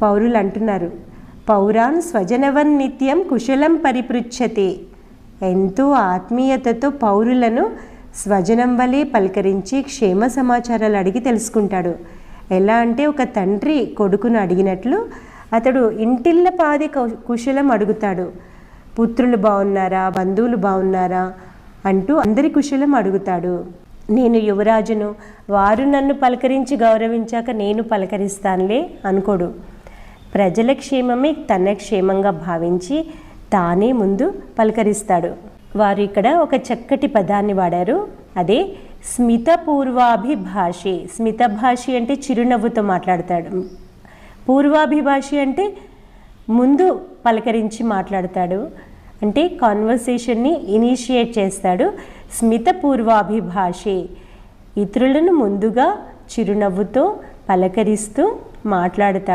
పౌరులు అంటున్నారు, పౌరాన్ స్వజనవన్ నిత్యం కుశలం పరిపృచ్ఛతే. ఎంతో ఆత్మీయతతో పౌరులను స్వజనం వలె పలకరించి క్షేమ సమాచారాలు అడిగి తెలుసుకుంటాడు. ఎలా అంటే ఒక తండ్రి కొడుకును అడిగినట్లు అతడు ఇంటిళ్ళ పాది కుశలం అడుగుతాడు. పుత్రులు బాగున్నారా, బంధువులు బాగున్నారా అంటూ అందరి కుశలం అడుగుతాడు. నేను యువరాజును, వారు నన్ను పలకరించి గౌరవించాక నేను పలకరిస్తానులే అనుకోడు. ప్రజల క్షేమమే తన క్షేమంగా భావించి తానే ముందు పలకరిస్తాడు. వారు ఇక్కడ ఒక చక్కటి పదాన్ని వాడారు, అదే స్మితపూర్వాభిభాషి. స్మితభాషి అంటే చిరునవ్వుతో మాట్లాడతాడు, పూర్వాభిభాషి అంటే ముందు పలకరించి మాట్లాడతాడు, అంటే కాన్వర్సేషన్ని ఇనిషియేట్ చేస్తాడు. స్మితపూర్వాభిభాషి ఇతరులను ముందుగా చిరునవ్వుతో పలకరిస్తూ మాట్లాడతాడు.